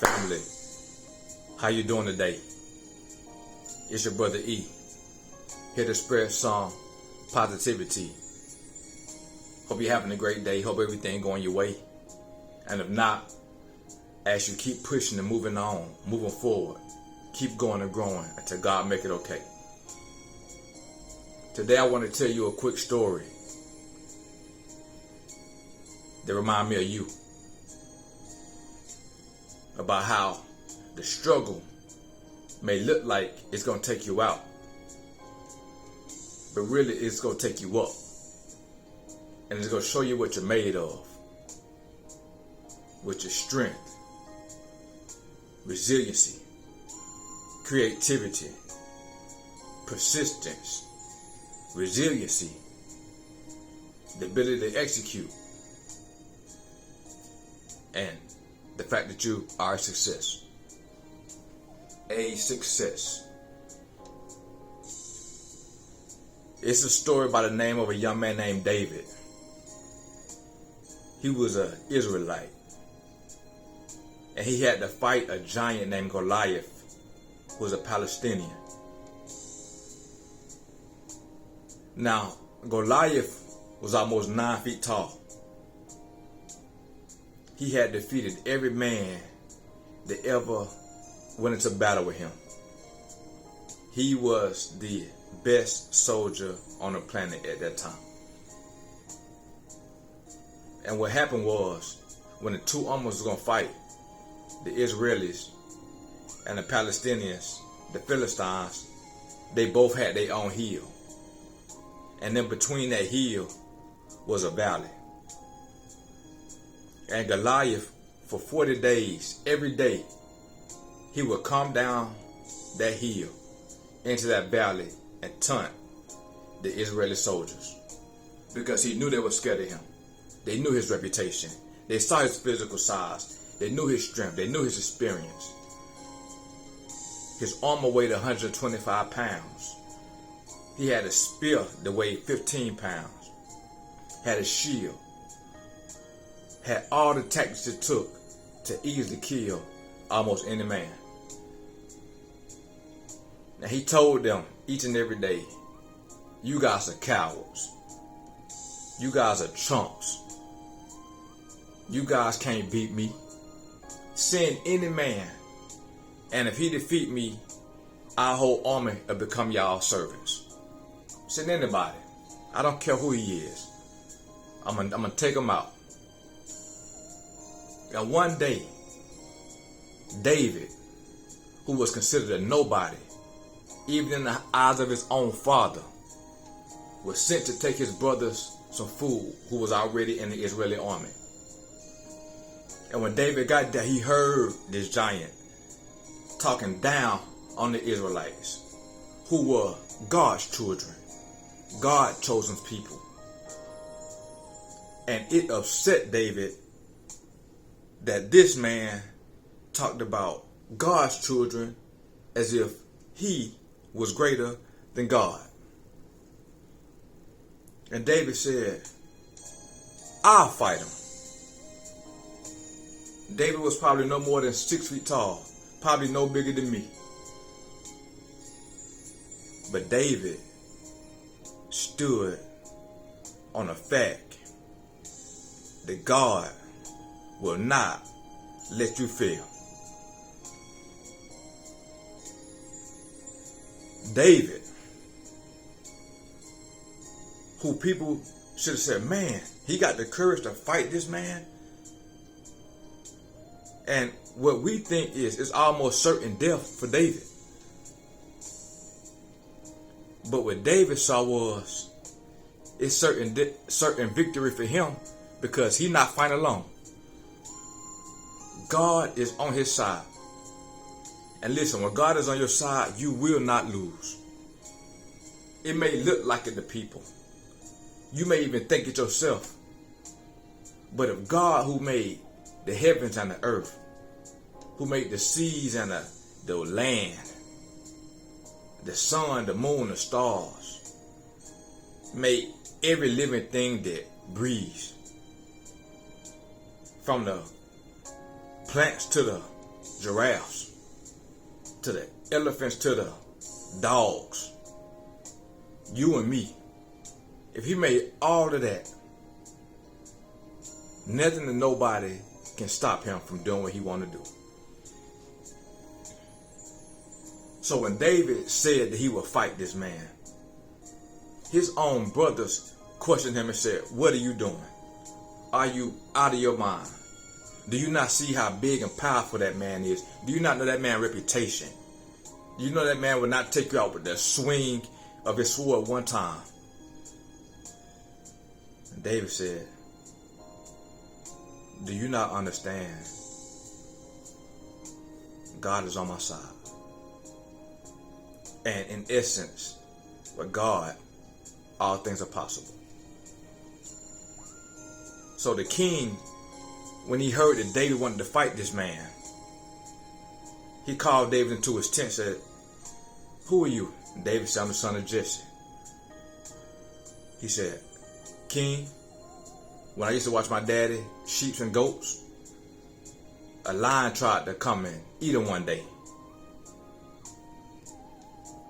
Family. How you doing today? It's your brother E. Here to spread some positivity. Hope you're having a great day. Hope everything going your way. And if not, as you keep pushing and moving on, moving forward, keep going and growing until God make it okay. Today I want to tell you a quick story that remind me of you. About how the struggle may look like it's going to take you out, but really it's going to take you up. And it's going to show you what you're made of, with your strength, resiliency, creativity, persistence, resiliency, the ability to execute, and the fact that you are a success. A success. It's a story by the name of a young man named David. He was an Israelite. And he had to fight a giant named Goliath, who was a Palestinian. Now, Goliath was almost 9 feet tall. He had defeated every man that ever went into battle with him. He was the best soldier on the planet at that time. And what happened was, when the two armies were going to fight, the Israelis and the Palestinians, the Philistines, they both had their own hill. And then between that hill was a valley. And Goliath, for 40 days, every day, he would come down that hill into that valley and taunt the Israeli soldiers, because he knew they were scared of him. They knew his reputation. They saw his physical size. They knew his strength. They knew his experience. His armor weighed 125 pounds. He had a spear that weighed 15 pounds. Had a shield. Had all the tactics it took to easily kill almost any man. Now he told them each and every day, you guys are cowards. You guys are chumps. You guys can't beat me. Send any man, and if he defeat me, our whole army will become y'all servants. Send anybody. I don't care who he is. I'm gonna take him out. And one day, David, who was considered a nobody, even in the eyes of his own father, was sent to take his brothers some food who was already in the Israeli army. And when David got there, he heard this giant talking down on the Israelites, who were God's children, God's chosen people. And it upset David that this man talked about God's children as if he was greater than God. And David said, I'll fight him. David was probably no more than 6 feet tall, probably no bigger than me. But David stood on the fact that God will not let you fail. David, who people should have said, man, he got the courage to fight this man. And what we think is almost certain death for David. But what David saw was, it's certain victory for him, because he's not fighting alone. God is on his side. And listen, when God is on your side, you will not lose. It may look like it to people. You may even think it yourself. But if God, who made the heavens and the earth, who made the seas and the land, the sun, the moon, the stars, made every living thing that breathes, from the plants to the giraffes, to the elephants, to the dogs, you and me, if he made all of that, nothing and nobody can stop him from doing what he want to do. So when David said that he would fight this man, his own brothers questioned him and said, "What are you doing? Are you out of your mind? Do you not see how big and powerful that man is? Do you not know that man's reputation? Do you know that man would not take you out with the swing of his sword one time?" And David said, "Do you not understand? God is on my side. And in essence, with God, all things are possible." So the king, when he heard that David wanted to fight this man, he called David into his tent and said, "Who are you?" And David said, "I'm the son of Jesse." He said, "King, when I used to watch my daddy, sheep and goats, a lion tried to come and eat him one day.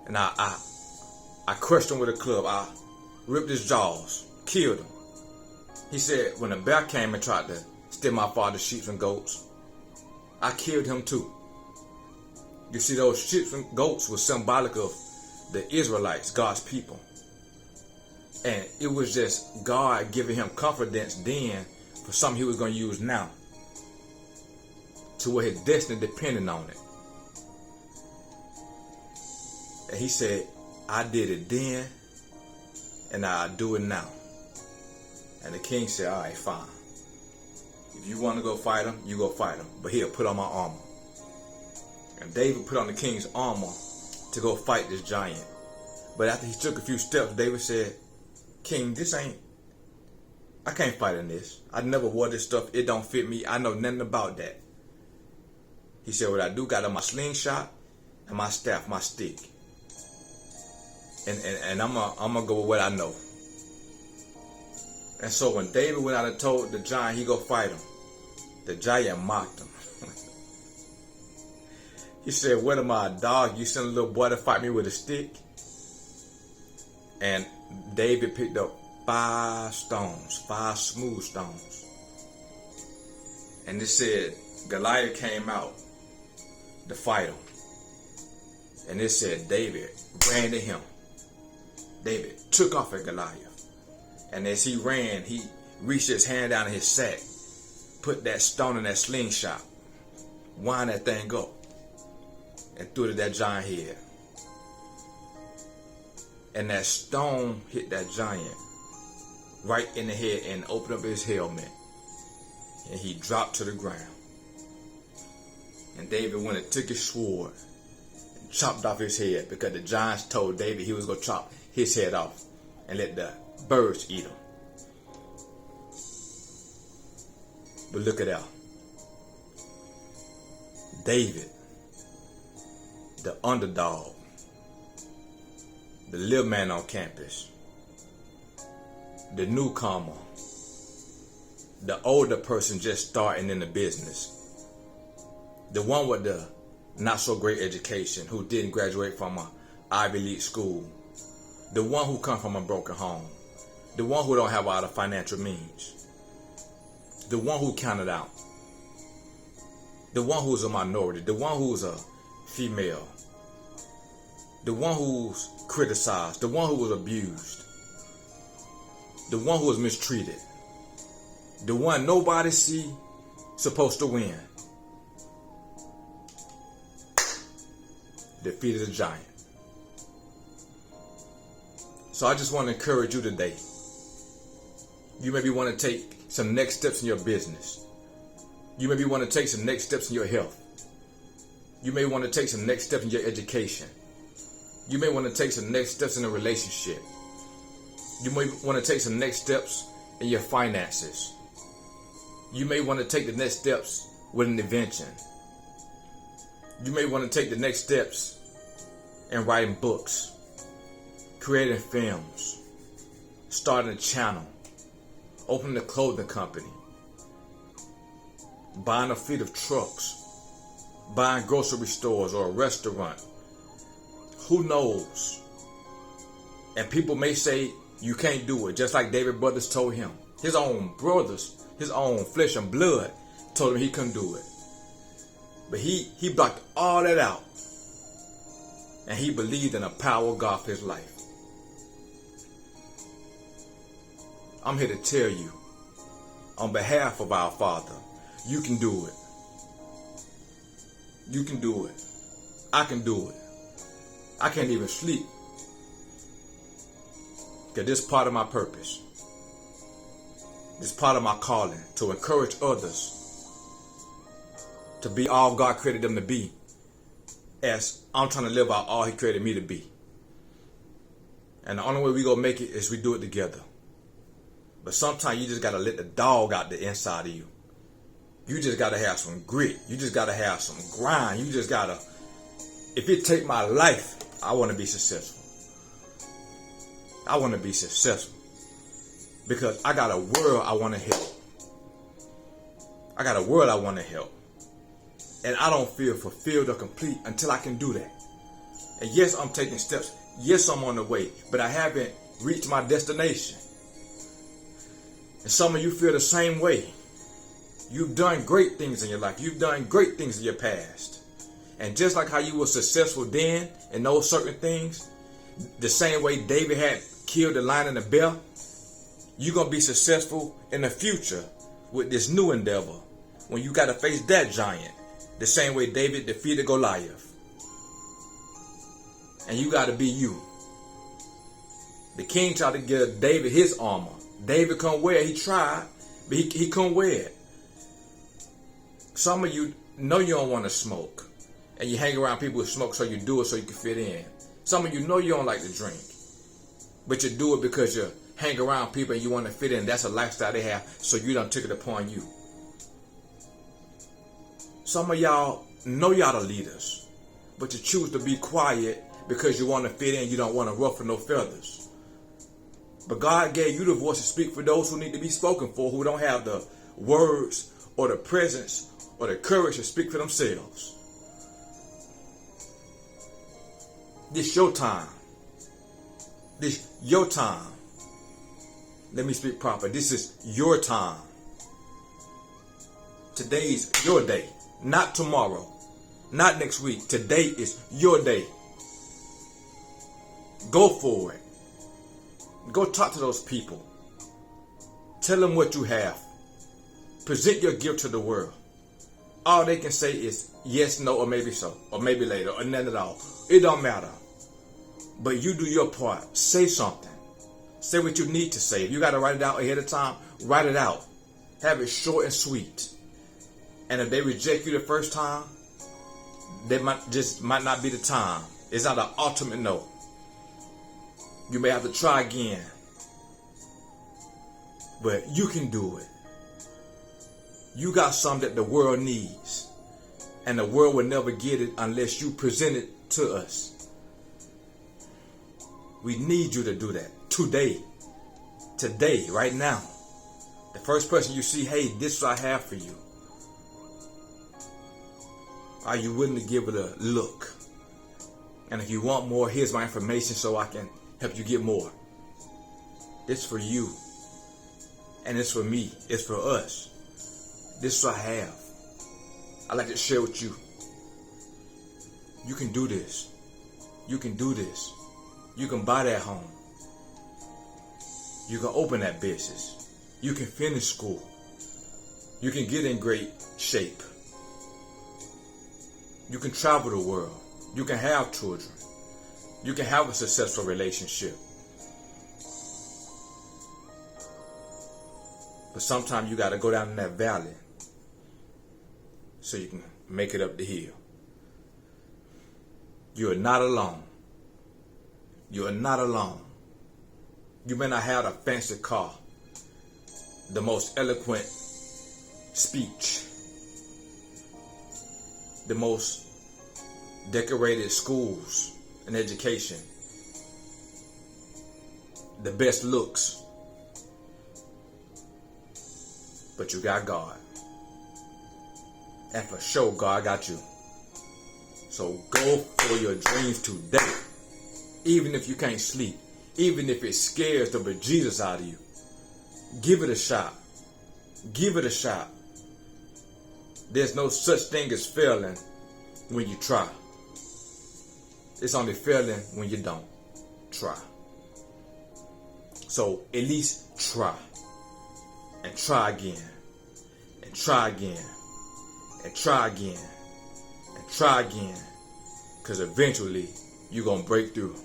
And I crushed him with a club. I ripped his jaws, killed him. He said, when a bear came and tried to steal my father's sheep and goats, I killed him too." You see, those sheep and goats were symbolic of the Israelites, God's people. And it was just God giving him confidence then for something he was going to use now, to where his destiny depended on it. And he said, "I did it then, and I do it now." And the king said, "All right, fine. If you want to go fight him, you go fight him. But here, put on my armor." And David put on the king's armor to go fight this giant. But after he took a few steps, David said, "King, I can't fight in this. I never wore this stuff. It don't fit me. I know nothing about that." He said, "What I do got on my slingshot and my staff, my stick. And I'm gonna go with what I know." And so when David went out and told the giant he go fight him, the giant mocked him. He said, "What am I, a dog? You send a little boy to fight me with a stick?" And David picked up 5 stones, 5 smooth stones. And it said Goliath came out to fight him. And it said David ran to him. David took off at Goliath. And as he ran, he reached his hand down in his sack, put that stone in that slingshot, wound that thing up, and threw it at that giant head. And that stone hit that giant right in the head and opened up his helmet. And he dropped to the ground. And David went and took his sword and chopped off his head, because the giants told David he was going to chop his head off and let the birds eat him. But look at that. David, the underdog, the little man on campus, the newcomer, the older person just starting in the business, the one with the not so great education who didn't graduate from an Ivy League school, the one who come from a broken home, the one who don't have all the financial means, the one who counted out, the one who's a minority, the one who's a female, the one who's criticized, the one who was abused, the one who was mistreated, the one nobody see supposed to win, defeated a giant. So I just want to encourage you today. You maybe want to take some next steps in your business. You maybe want to take some next steps in your health. You may want to take some next steps in your education. You may want to take some next steps in a relationship. You may want to take some next steps in your finances. You may want to take the next steps with an invention. You may want to take the next steps in writing books, creating films, starting a channel, opening a clothing company, buying a fleet of trucks, buying grocery stores or a restaurant. Who knows? And people may say you can't do it, just like David's brothers told him. His own brothers, his own flesh and blood told him he couldn't do it. But he blocked all that out. And he believed in the power of God for his life. I'm here to tell you, on behalf of our Father, you can do it. You can do it. I can do it. I can't even sleep. Because this is part of my purpose. This is part of my calling, to encourage others to be all God created them to be, as I'm trying to live out all He created me to be. And the only way we gonna make it is we do it together. But sometimes you just gotta let the dog out the inside of you. You just gotta have some grit. You just gotta have some grind. You just gotta, if it take my life, I wanna be successful. I wanna be successful. Because I got a world I wanna help. I got a world I wanna help. And I don't feel fulfilled or complete until I can do that. And yes, I'm taking steps. Yes, I'm on the way. But I haven't reached my destination. And some of you feel the same way. You've done great things in your life. You've done great things in your past. And just like how you were successful then in those certain things, the same way David had killed the lion and the bear, you're going to be successful in the future with this new endeavor when you got to face that giant. The same way David defeated Goliath. And you got to be you. The king tried to give David his armor. David couldn't wear it. He tried, but he couldn't wear it. Some of you know you don't want to smoke. And you hang around people who smoke, so you do it so you can fit in. Some of you know you don't like to drink. But you do it because you hang around people and you want to fit in. That's a lifestyle they have, so you done took it upon you. Some of y'all know y'all the leaders, but you choose to be quiet because you want to fit in. You don't want to ruffle no feathers. But God gave you the voice to speak for those who need to be spoken for, who don't have the words or the presence or the courage to speak for themselves. This your time. This your time. Let me speak proper. This is your time. Today's your day. Not tomorrow. Not next week. Today is your day. Go for it. Go talk to those people. Tell them what you have. Present your gift to the world. All they can say is yes, no, or maybe so, or maybe later, or none at all. It don't matter. But you do your part. Say something. Say what you need to say. If you got to write it out ahead of time, write it out. Have it short and sweet. And if they reject you the first time, they might not be the time. It's not an ultimate no. You may have to try again. But you can do it. You got something that the world needs. And the world will never get it unless you present it to us. We need you to do that. Today. Today, right now. The first person you see, hey, this is what I have for you. Are you willing to give it a look? And if you want more, here's my information so I can help you get more. It's for you. And it's for me. It's for us. This is what I have. I'd like to share with you. You can do this. You can do this. You can buy that home. You can open that business. You can finish school. You can get in great shape. You can travel the world. You can have children. You can have a successful relationship. But sometimes you got to go down in that valley so you can make it up the hill. You are not alone. You are not alone. You may not have a fancy car, the most eloquent speech, the most decorated schools and education, the best looks, but you got God. And for sure, God got you. So go for your dreams today. Even if you can't sleep. Even if it scares the bejesus out of you. Give it a shot. Give it a shot. There's no such thing as failing when you try. It's only failing when you don't try. So at least try. And try again. And try again. And try again. And try again. Because eventually you're going to break through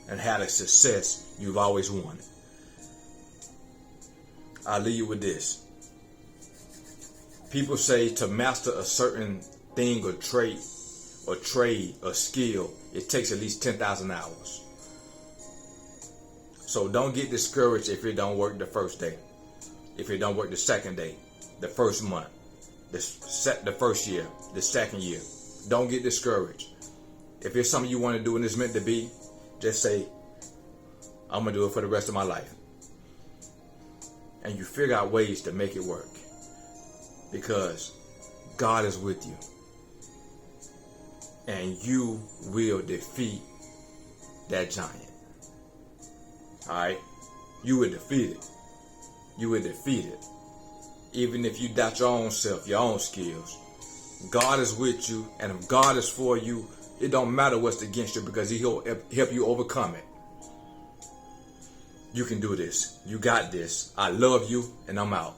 and have the success you've always wanted. I'll leave you with this. People say to master a certain thing or trait or skill, it takes at least 10,000 hours. So don't get discouraged if it don't work the first day. If it don't work the second day, the first month, the first year, the second year. Don't get discouraged. If it's something you want to do and it's meant to be, just say, I'm going to do it for the rest of my life. And you figure out ways to make it work. Because God is with you. And you will defeat that giant. Alright? You will defeat it. You will defeat it. Even if you doubt your own self, your own skills. God is with you. And if God is for you, it don't matter what's against you, because He'll help you overcome it. You can do this. You got this. I love you, and I'm out.